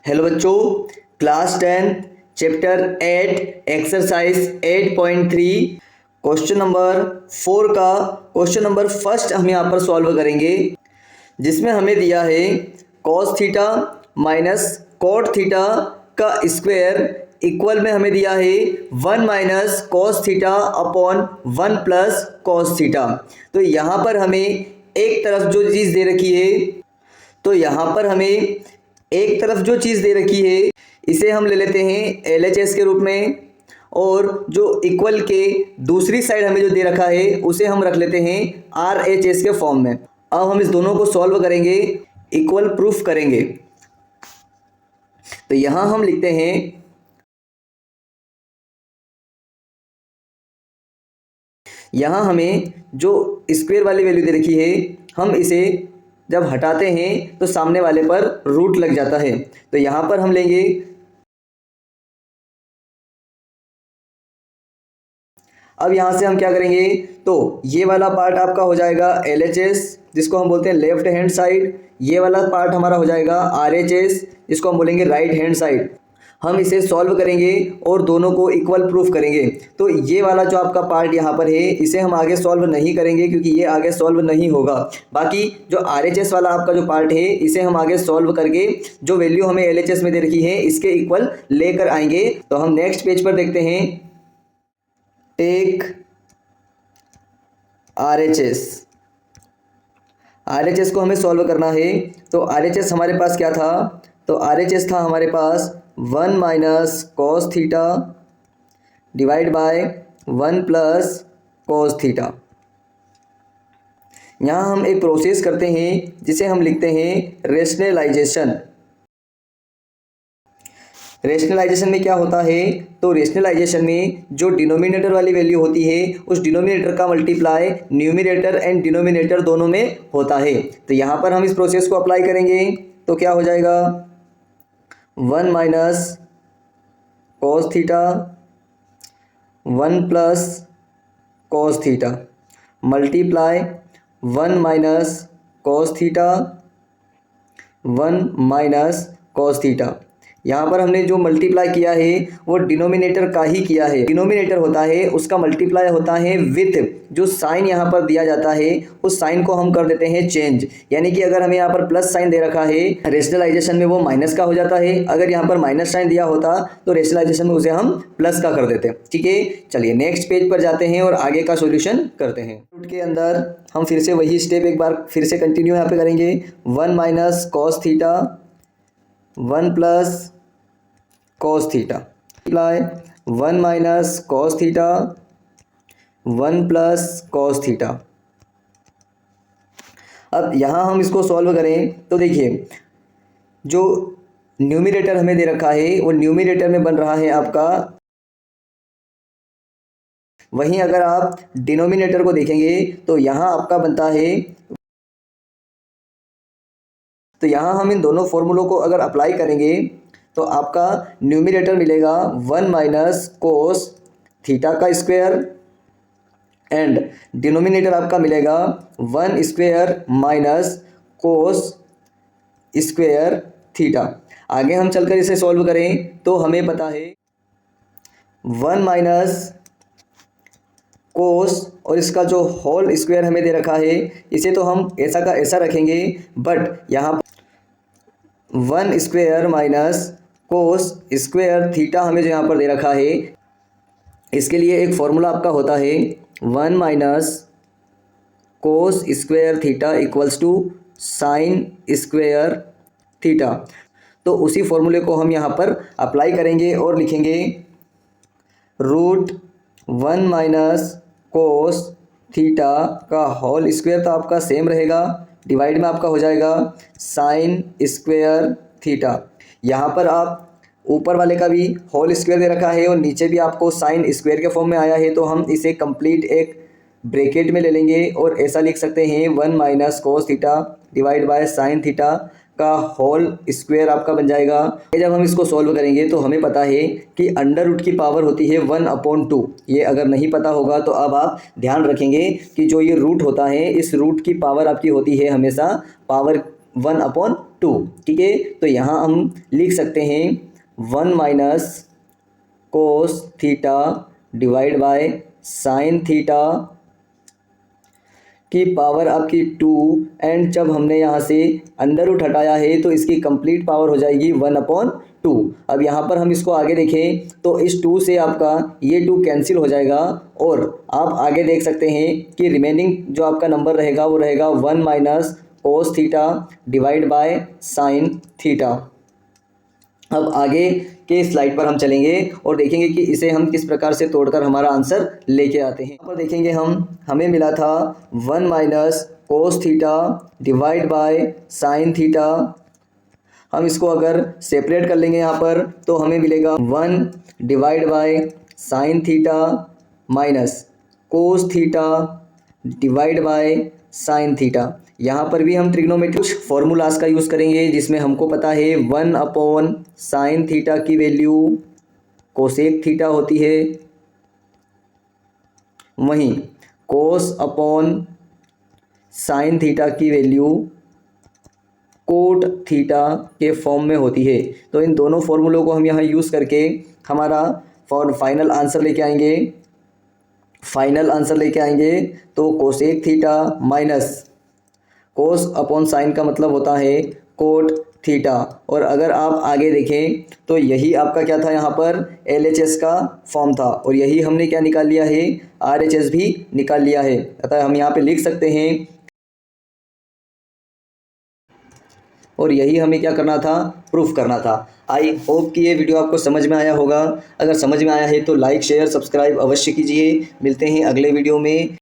Hello बच्चों, class 10 chapter 8 exercise 8.3 question number 4 का question number first हम यहाँ पर सॉल्व करेंगे, जिसमें हमें दिया है cos theta minus cot theta का स्क्वायर इक्वल में हमें दिया है 1 minus cos theta upon 1 plus cos theta. तो यहाँ पर हमें एक तरफ जो चीज़ दे रखी है, तो यहाँ पर हमें एक तरफ जो चीज़ दे रखी है इसे हम ले लेते हैं LHS के रूप में, और जो इक्वल के दूसरी साइड हमें जो दे रखा है उसे हम रख लेते हैं RHS के फॉर्म में। अब हम इस दोनों को सॉल्व करेंगे, इक्वल प्रूफ करेंगे। तो यहाँ हम लिखते हैं यहाँ हमें जो स्क्वायर वाली वैल्यू दे रखी है, हम इसे जब हटाते हैं तो सामने वाले पर रूट लग जाता है। तो यहाँ पर हम लेंगे अब यहाँ से हम क्या करेंगे, तो ये वाला पार्ट आपका हो जाएगा LHS जिसको हम बोलते हैं लेफ्ट हैंड साइड, ये वाला पार्ट हमारा हो जाएगा RHS जिसको हम बोलेंगे राइट हैंड साइड। हम इसे सॉल्व करेंगे और दोनों को इक्वल प्रूफ करेंगे। तो ये वाला जो आपका पार्ट यहाँ पर है इसे हम आगे सॉल्व नहीं करेंगे क्योंकि ये आगे सॉल्व नहीं होगा। बाकी जो RHS वाला आपका जो पार्ट है इसे हम आगे सॉल्व करके जो वैल्यू हमें LHS में दे रखी है इसके इक्वल लेकर आएंगे। तो हम नेक्स्ट पेज पर देखते हैं, टेक RHS को हमें सॉल्व करना है। तो RHS हमारे पास क्या था, तो RHS था हमारे पास 1 minus cos theta divide by 1 plus cos theta. यहाँ हम एक प्रोसेस करते हैं जिसे हम लिखते हैं रेशनलाइजेशन। रेशनलाइजेशन में क्या होता है, तो रेशनलाइजेशन में जो डिनोमिनेटर वाली वैल्यू होती है उस डिनोमिनेटर का मल्टीप्लाई न्यूमिनेटर एंड डिनोमिनेटर दोनों में होता है। तो यहाँ पर हम इस प्रोसेस को अप्लाई करेंगे तो क्या हो जाएगा, 1 minus cos theta 1 plus cos theta multiply 1 minus cos theta 1 minus cos theta. यहाँ पर हमने जो मल्टीप्लाई किया है वो डिनोमिनेटर का ही किया है। डिनोमिनेटर होता है उसका मल्टीप्लाई होता है विथ जो साइन यहाँ पर दिया जाता है उस साइन को हम कर देते हैं चेंज। यानी कि अगर हमें यहाँ पर प्लस साइन दे रखा है रेशनलाइजेशन में वो माइनस का हो जाता है, अगर यहाँ पर माइनस साइन दिया होता तो रेशनलाइजेशन में उसे हम प्लस का कर देते। ठीक है, चलिए नेक्स्ट पेज पर जाते हैं और आगे का सॉल्यूशन करते हैं। रूट के अंदर हम फिर से वही स्टेप एक बार फिर से कंटिन्यू यहाँ पे करेंगे। 1 minus cos theta 1 plus cos theta apply 1 minus cos theta 1 plus cos theta. अब यहाँ हम इसको सॉल्व करें तो देखिए जो न्यूमिनेटर हमें दे रखा है वो न्यूमिनेटर में बन रहा है आपका, वहीं अगर आप डिनोमिनेटर को देखेंगे तो यहाँ आपका बनता है। तो यहाँ हम इन दोनों फॉर्मूलों को अगर अप्लाई करेंगे तो आपका न्यूमिनेटर मिलेगा 1 माइनस कोस थीटा का स्क्वायर एंड डिनोमिनेटर आपका मिलेगा 1 square minus cos square theta. आगे हम चलकर इसे सॉल्व करें तो हमें पता है 1 माइनस कोस और इसका जो होल स्क्वायर हमें दे रखा है इसे तो हम ऐसा का ऐसा रखेंगे, बट यहाँ 1 square minus cos square theta हमें जो यहाँ पर दे रखा है इसके लिए एक फॉर्मूला आपका होता है 1 minus cos square theta equals to sine square theta. तो उसी फॉर्मूले को हम यहाँ पर अप्लाई करेंगे और लिखेंगे रूट 1 माइनस कोस थीटा का होल स्क्वायर तो आपका सेम रहेगा, डिवाइड में आपका हो जाएगा साइन स्क्वायर थीटा। यहाँ पर आप ऊपर वाले का भी होल स्क्वायर दे रखा है और नीचे भी आपको साइन स्क्वायर के फॉर्म में आया है, तो हम इसे कंप्लीट एक ब्रैकेट में ले लेंगे और ऐसा लिख सकते हैं 1 minus cos theta divide by sine theta का होल स्क्वायर आपका बन जाएगा। जब हम इसको सॉल्व करेंगे तो हमें पता है कि अंडर रूट की पावर होती है 1/2। ये अगर नहीं पता होगा तो अब आप ध्यान रखेंगे कि जो ये रूट होता है इस रूट की पावर आपकी होती है हमेशा पावर 1/2। टू। ठीक है, तो यहाँ हम लिख सकते हैं 1 minus cos theta divide by sine theta की पावर आपकी 2, एंड जब हमने यहाँ से अंडर रूट हटाया है तो इसकी कंप्लीट पावर हो जाएगी 1/2। अब यहाँ पर हम इसको आगे देखें तो इस 2 से आपका ये 2 कैंसिल हो जाएगा और आप आगे देख सकते हैं कि रिमेनिंग जो आपका नंबर रहेगा वो रहेगा 1 minus cos theta divide by sine theta. अब आगे के स्लाइड पर हम चलेंगे और देखेंगे कि इसे हम किस प्रकार से तोड़कर हमारा आंसर लेके आते हैं। यहाँ पर देखेंगे हमें मिला था 1 minus cos theta divide by sine theta. हम इसको अगर सेपरेट कर लेंगे यहाँ पर तो हमें मिलेगा 1 divide by sine theta minus cos theta divide by sine theta. यहाँ पर भी हम ट्रिग्नोमेट्री कुछ फॉर्मूलाज का यूज़ करेंगे जिसमें हमको पता है 1/sin थीटा की वैल्यू कोसेक थीटा होती है, वहीं कोस अपॉन साइन थीटा की वैल्यू कोट थीटा के फॉर्म में होती है। तो इन दोनों फॉर्मूलों को हम यहाँ यूज़ करके हमारा फाइनल आंसर लेके आएंगे। तो cosec theta minus cos upon sine का मतलब होता है कोट थीटा। और अगर आप आगे देखें तो यही आपका क्या था, यहाँ पर LHS का फॉर्म था और यही हमने क्या निकाल लिया है, RHS भी निकाल लिया है। अतः हम यहाँ पे लिख सकते हैं और यही हमें क्या करना था, प्रूफ करना था। आई होप कि ये वीडियो आपको समझ में आया होगा। अगर समझ में आया है तो लाइक शेयर सब्सक्राइब अवश्य कीजिए। मिलते हैं अगले वीडियो में।